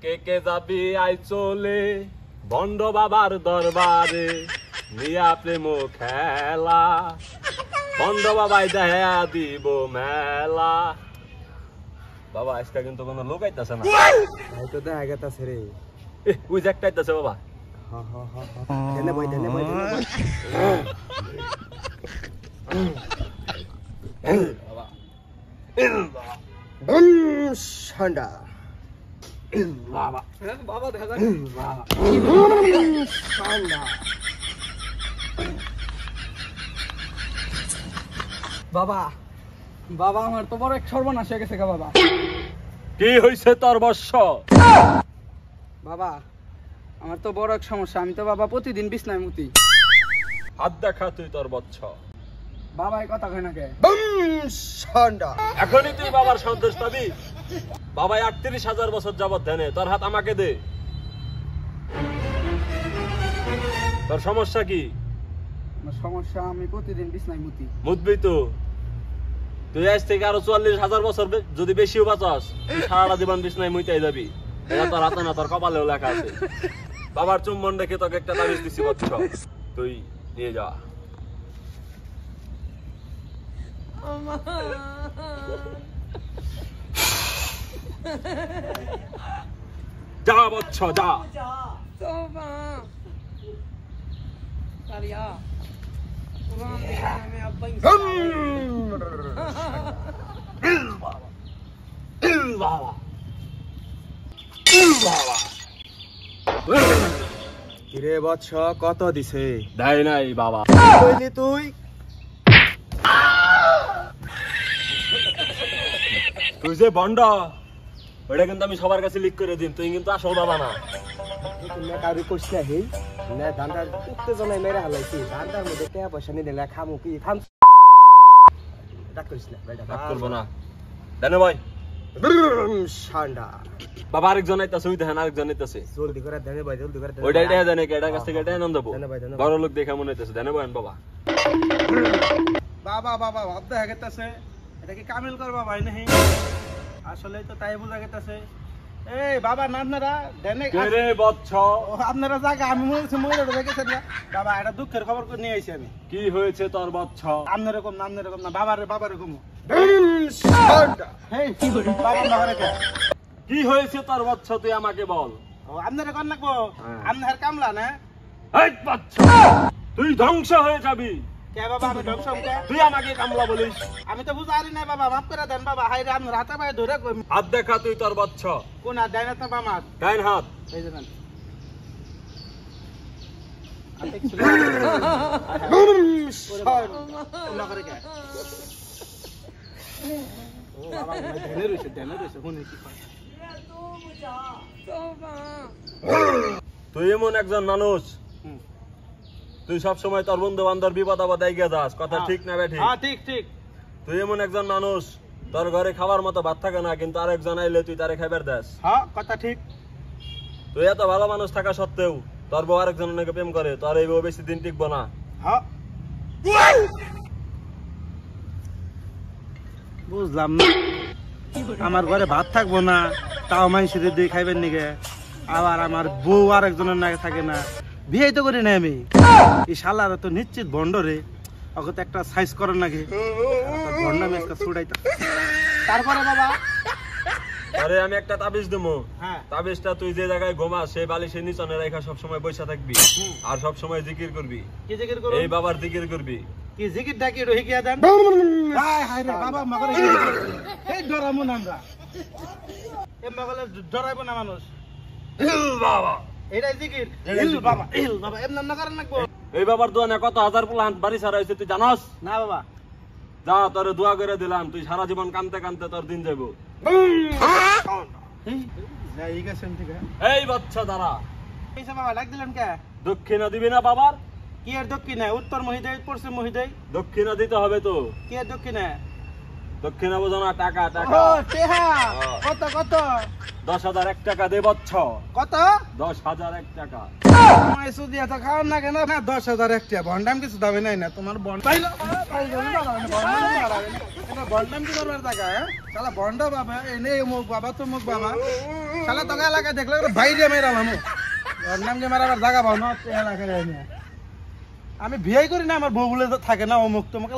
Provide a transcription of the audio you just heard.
কে কে যাবি আই চলে বন্ড বাবার দরবারে নিয়া প্রেম খেলা বন্ড বাবাই দেখা দিব মেলা। বাবা আজকে কিন্তু কোনো লোক আইতাছে না। হয়তো দেখা গেতাছে রে। ওই যে একটা আইতাছে বাবা। দেনে বই বাবা ঠান্ডা বাবা বাবা দেখা যায় ঠান্ডা। বাবা বাবা আমার তো বড় এক সর্বনাশ হয়ে গেছে গা বাবা। কি হইছে তোর বর্ষ? বাবা আমার তো বড় এক সমস্যা, আমি তো বাবা প্রতিদিন বিছনায় মুতি। হাত দেখা তুই তোর বচ্ছ। বাবা এই কথা কয় না কে? ঠান্ডা। এখনই তুই বাবার সন্দেশ পাবি। বাবা ৩৮,০০০ বছর যাবত ধ্যানে, তোর হাত আমাকে দে। তোর সমস্যা কি? আমার সমস্যা আমি প্রতিদিন বিছনায় মুতি। মুতবি তো তুই আজ থেকে আরো ৪৪,০০০ বছর যদি বেশিও বাঁচাস তুই সারাটা জীবন বিছনায় মুইতাই যাবি। এটা তোর হাতে না, তোর কপালেও লেখা আছে। বাবার চুম্বন রেখে তোকে একটা তাবিজ দিছি বচ্ছ, তুই নিয়ে যা। যা বচ্ছ যা। কিরে বৎস কত দিছে? দেয় নাই বাবা। কইলি তুই? তুই যে বন্ড ওইটা কিন্তু আমি সবার কাছে লিক করে দিন, তুই কিন্তু আসল বাবা না। তুমি কাউরি কইছ না হেই না ধান্দার উত্তেজনায় মেরে হালাইছি। ধান্দার মধ্যে টাকা পয়সা নিয়ে দিলে খামু কি থাম। এটা কইছ না বেটা, রাগ করবো না। দেনে ভাই ঠান্ডা। বাবা আরেকজন আইতাছে, ওই দেখেন আরেকজন আইতাছে। জলদি করে দেনে ভাই, জলদি করে দেনে। ওইটা এটা জানে কি, এটার কাছ থেকে এটা আনন্দ দেবো। দেনে ভাই, দেনে ভাই। বড় লোক দেখে মনে হইতেছে। দেনে ভাই বাবা। বাবা বাবা ভাব দেখা গেতেছে এটা কি কামিল করবা ভাই নাহি? আসলে তো তাই বোঝা গেতেছে। এই বাবা নান্নারা দেনে কে রে বচ্ছ? আপনারা জায়গা আমি বলছি মরে দেখেছেন না বাবা, এটা দুঃখের খবর করে নিয়ে আইছি আমি। কি হয়েছে তোর বচ্ছ? আপনার এরকম না আপনার এরকম না, বাবার এরকম। ঠান্ডা। হেই কি করি বাবা না কে? কি হয়েছে তোর বচ্ছ তুই আমাকে বল। ও আপনার কোন নাকবো? হ্যাঁ। আপনার কামলা না? এই বচ্ছ তুই ধ্বংস হয়ে যাবি। কে বাবা আমি ধ্বংস কে? তুই আমাকে কামলা বলিস? আমি তো বুঝারি না বাবা, মাফ করে দেন বাবা। হাই রে আপনার হাতে পায়ে ধরে কই। হাত দেখা তুই তোর বচ্ছ। কোন হাত দেয় না তো বামার? ডাইন হাত। এই যে নেন। না করে কে? ও বাবা দেনে রইছে শুনে কি কয়। তুই এমন একজন মানুষ, তুই সব সময় তোর বন্ধু বান্ধব বিপদ আপদ এগিয়ে যাস, কথা ঠিক না বেঠিক? হ্যাঁ ঠিক ঠিক। তুই এমন একজন মানুষ, তোর ঘরে খাবার মতো ভাত থাকে না, কিন্তু আরেকজন আইলে তুই তারে খাবার দেস। হ্যাঁ কথা ঠিক। তুই এত ভালো মানুষ থাকা সত্ত্বেও তোর বউ আরেকজনের নাকি প্রেম করে, তোর এই বউ বেশি দিন টিকবো না। হ্যাঁ বুঝলাম না, আমার ঘরে ভাত থাকবো না তাও মানুষের দিয়ে খাইবেন নিকে, আবার আমার বউ আর একজনের নাকি থাকে না। বিয়ে তো করি না আমি। এই শালারা তো নিশ্চিত বন্ড রে, ওকে তো একটা সাইজ করার নাকি বন্ড আমি একটা ছুটাইতাম। তারপরে বাবা আরে আমি একটা তাবিজ দেবো। হ্যাঁ তাবিজটা তুই যে জায়গায় ঘুমাস সেই বালিশের নিচনে রেখা সবসময় বসে থাকবি আর সবসময় জিকির করবি। কি জিকির করব? এই বাবার জিকির করবি। কি জিকির ডাকি রহি কি দেন? হাই হাই রে বাবা মগরে এই ডরামু না আমরা। এই মগলে ডরাইবো না মানুষ। বাবা এটাই জিকির। ইল বাবা এর নাম না করেন নাকবো। এই বাবার দোয়া না কত হাজার প্লান্ট বাড়ি ছাড়া হয়েছে তুই জানাস? না বাবা। যা তোর দোয়া করে দিলাম, তুই সারা জীবন কানতে কানতে তোর দিন যাবো। যাই গেছে ঠিক আছে। এই বাচ্চা দাঁড়া। এইসব বাবা ডাক দিলেন কে? দক্ষিণা দিবি না বাবার? কি এর দক্ষিণে? উত্তর মহিদেই পশ্চিম মহিদেই? দক্ষিণা দিতে হবে তো। কি এর দক্ষিণে? দক্ষিণা বোঝো না, টাকা ও টাকা। টেহা হ্যাঁ। কত কত 10,001 টাকা দে বচ্ছ। কত 10,001 টাকা। আমায় সুদি এত খাওয়ার না কেন না 10,000 একটা ভন্ডাম কিছু দাবি নাই না তোমার বন্ড পাইলো বন্ডাম কি করবার টাকা শালা বন্ড বাবা এনে মুখ বাবা তো মুখ বাবা শালা তোকে এলাকায় দেখলে বাইরে মেরালাম বন্ডাম যে মারাবার জায়গা পাও না এলাকায় আমি বিয়ে করি না আমার বউ বলে থাকে না অমুক তোমাকে